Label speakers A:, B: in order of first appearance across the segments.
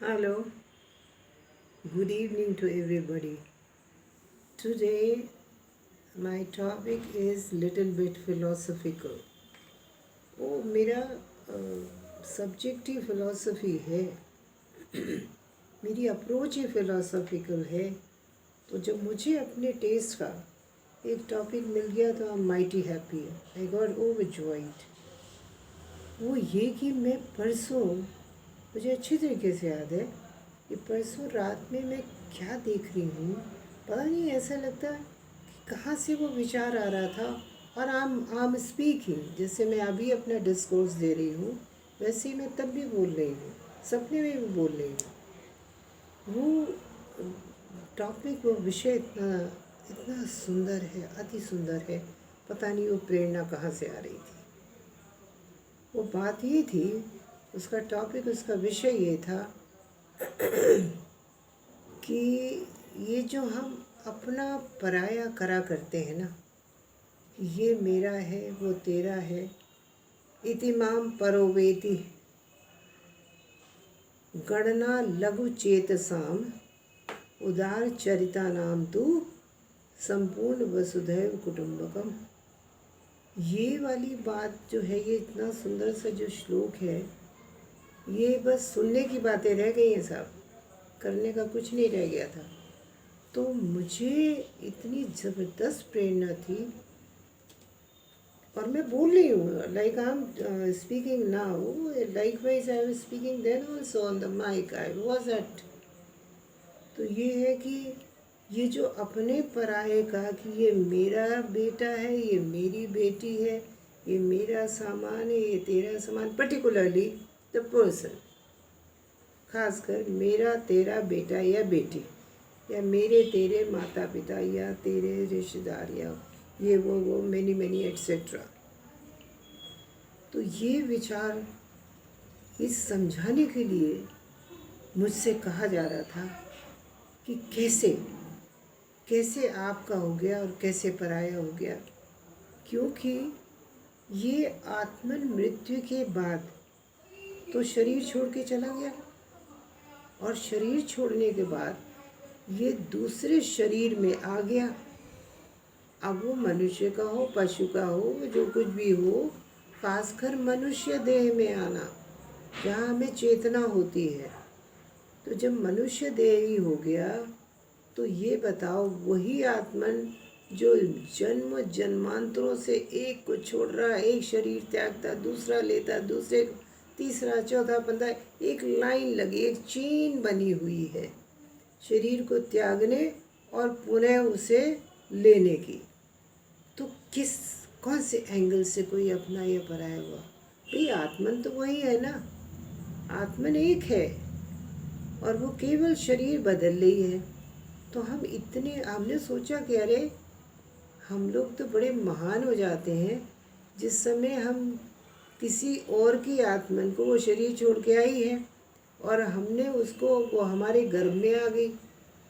A: Hello, good evening to everybody. Today, my topic is little bit philosophical. वो मेरा subject ही philosophy है, मेरी approach ही philosophical है। तो जब मुझे अपने टेस्ट का एक टॉपिक मिल गया तो I am mighty happy, I got overjoyed. वो ये कि मैं परसों, मुझे अच्छी तरीके से याद है कि परसों रात में मैं क्या देख रही हूँ, पता नहीं, ऐसा लगता है कि कहाँ से वो विचार आ रहा था। और आम स्पीकिंग, जैसे मैं अभी अपना डिस्कोर्स दे रही हूँ वैसे ही मैं तब भी बोल रही हूँ, सपने में भी बोल रही हूँ। वो टॉपिक, वो विषय इतना इतना सुंदर है, अति सुंदर है। पता नहीं वो प्रेरणा कहाँ से आ रही थी। वो बात ये थी, उसका टॉपिक, उसका विषय ये था कि ये जो हम अपना पराया करा करते हैं ना, ये मेरा है वो तेरा है, इतिमाम परोवेति गणना लघु चेतसाम उदार चरिता नाम तू संपूर्ण वसुधैव कुटुंबकम। ये वाली बात जो है, ये इतना सुंदर सा जो श्लोक है, ये बस सुनने की बातें रह गई हैं साहब, करने का कुछ नहीं रह गया था। तो मुझे इतनी ज़बरदस्त प्रेरणा थी, और मैं बोल रही हूँ like I am speaking now, likewise I was speaking then also on the mic, I was at. तो ये है कि ये जो अपने पराये का, कि ये मेरा बेटा है, ये मेरी बेटी है, ये मेरा सामान है, ये तेरा सामान, पर्टिकुलरली द पर्सन, खासकर मेरा तेरा बेटा या बेटी, या मेरे तेरे माता पिता, या तेरे रिश्तेदार, या ये वो मैनी मैनी एट्सेट्रा। तो ये विचार इस समझाने के लिए मुझसे कहा जा रहा था कि कैसे कैसे आपका हो गया और कैसे पराया हो गया। क्योंकि ये आत्मन मृत्यु के बाद तो शरीर छोड़ के चला गया, और शरीर छोड़ने के बाद ये दूसरे शरीर में आ गया। अब वो मनुष्य का हो, पशु का हो, जो कुछ भी हो, खासकर मनुष्य देह में आना, जहाँ हमें चेतना होती है। तो जब मनुष्य देह ही हो गया, तो ये बताओ, वही आत्मन जो जन्म जन्मांतरों से एक को छोड़ रहा, एक शरीर त्यागता, दूसरा लेता, दूसरे, तीसरा, चौथा, 15, एक लाइन लगी, एक चेन बनी हुई है शरीर को त्यागने और पुनः उसे लेने की। तो कौन से एंगल से कोई अपना या पराया हुआ? भाई आत्मन तो वही है ना, आत्मन एक है, और वो केवल शरीर बदल रही है। तो हमने सोचा कि अरे हम लोग तो बड़े महान हो जाते हैं जिस समय हम किसी और की आत्मन को, वो शरीर छोड़ के आई है, और हमने उसको, वो हमारे गर्भ में आ गई,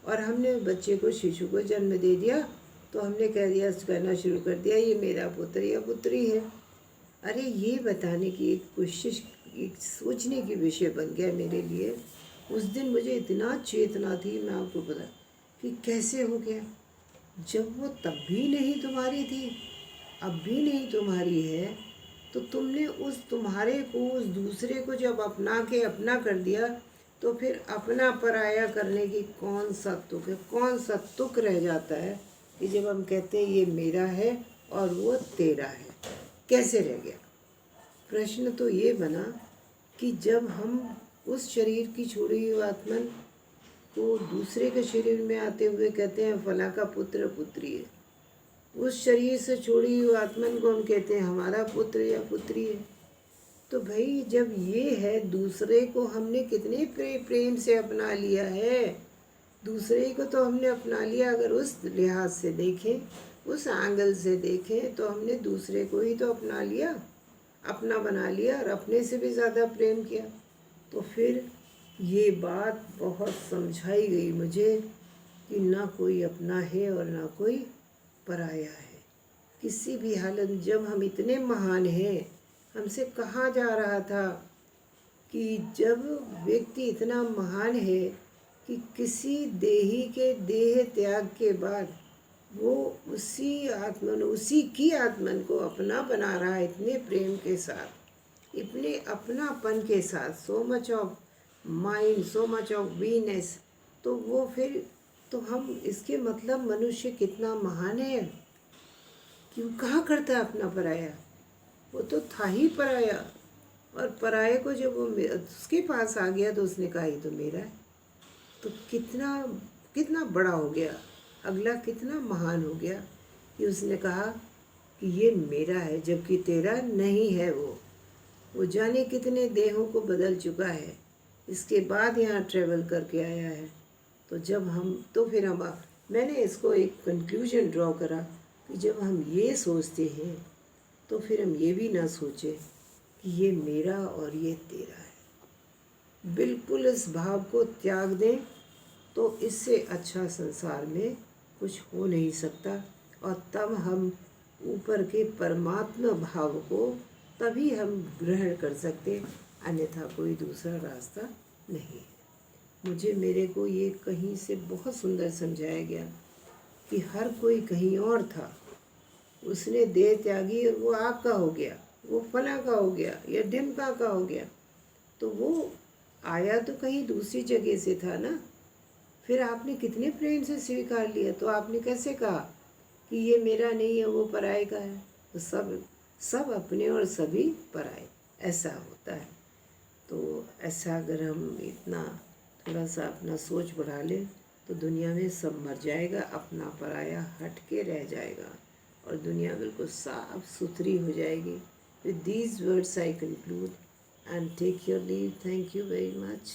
A: और हमने बच्चे को, शिशु को जन्म दे दिया, तो हमने कह दिया, कहना शुरू कर दिया, ये मेरा पुत्र या पुत्री है। अरे ये बताने की एक कोशिश, एक सोचने की विषय बन गया मेरे लिए। उस दिन मुझे इतना चेतना थी, मैं आपको बता कि कैसे हो गया। जब वो तब भी नहीं तुम्हारी थी, अब भी नहीं तुम्हारी है, तो तुमने उस तुम्हारे को, उस दूसरे को जब अपना के अपना कर दिया, तो फिर अपना पराया करने की कौन सा तुक है, कौन सा तुक रह जाता है कि जब हम कहते हैं ये मेरा है और वो तेरा है? कैसे रह गया? प्रश्न तो ये बना कि जब हम उस शरीर की छोड़ी हुई आत्मन को दूसरे के शरीर में आते हुए कहते हैं फला का पुत्र पुत्री है, उस शरीर से छोड़ी हुई आत्मन को हम कहते हैं हमारा पुत्र या पुत्री है। तो भाई जब ये है, दूसरे को हमने कितने प्रेम से अपना लिया है, दूसरे को तो हमने अपना लिया। अगर उस लिहाज से देखें, उस एंगल से देखें, तो हमने दूसरे को ही तो अपना लिया, अपना बना लिया, और अपने से भी ज़्यादा प्रेम किया। तो फिर ये बात बहुत समझाई गई मुझे कि ना कोई अपना है और ना कोई पराया है। किसी भी हालत, जब हम इतने महान हैं, हमसे कहा जा रहा था कि जब व्यक्ति इतना महान है कि किसी देही के देह त्याग के बाद वो उसी की आत्मन को अपना बना रहा है, इतने प्रेम के साथ, इतने अपनापन के साथ, so much of mind, so much of weness. तो वो फिर तो हम इसके मतलब मनुष्य कितना महान है। क्यों कहाँ करता है अपना पराया? वो तो था ही पराया, और पराये को जब वो उसके पास आ गया तो उसने कहा ये तो मेरा है। तो कितना कितना बड़ा हो गया, अगला कितना महान हो गया कि उसने कहा कि ये मेरा है, जबकि तेरा नहीं है। वो जाने कितने देहों को बदल चुका है, इसके बाद यहाँ ट्रेवल करके आया है। तो जब हम तो फिर हम मैंने इसको एक कंक्लूजन ड्रॉ करा कि जब हम ये सोचते हैं तो फिर हम ये भी ना सोचें कि ये मेरा और ये तेरा है। बिल्कुल इस भाव को त्याग दें तो इससे अच्छा संसार में कुछ हो नहीं सकता, और तब हम ऊपर के परमात्मा भाव को तभी हम ग्रहण कर सकते, अन्यथा कोई दूसरा रास्ता नहीं है। मुझे मेरे को ये कहीं से बहुत सुंदर समझाया गया कि हर कोई कहीं और था, उसने देह त्यागी और वो आपका हो गया, वो फला का हो गया या ढिमका का हो गया। तो वो आया तो कहीं दूसरी जगह से था ना, फिर आपने कितने प्रेम से स्वीकार लिया, तो आपने कैसे कहा कि ये मेरा नहीं है, वो पराये का है? तो सब अपने और सभी पराये, ऐसा होता है। तो ऐसा अगर हम इतना थोड़ा सा अपना सोच बढ़ा लें तो दुनिया में सब मर जाएगा, अपना पराया हट के रह जाएगा और दुनिया बिल्कुल साफ सुथरी हो जाएगी। With these words I conclude and take your leave. Thank you very much.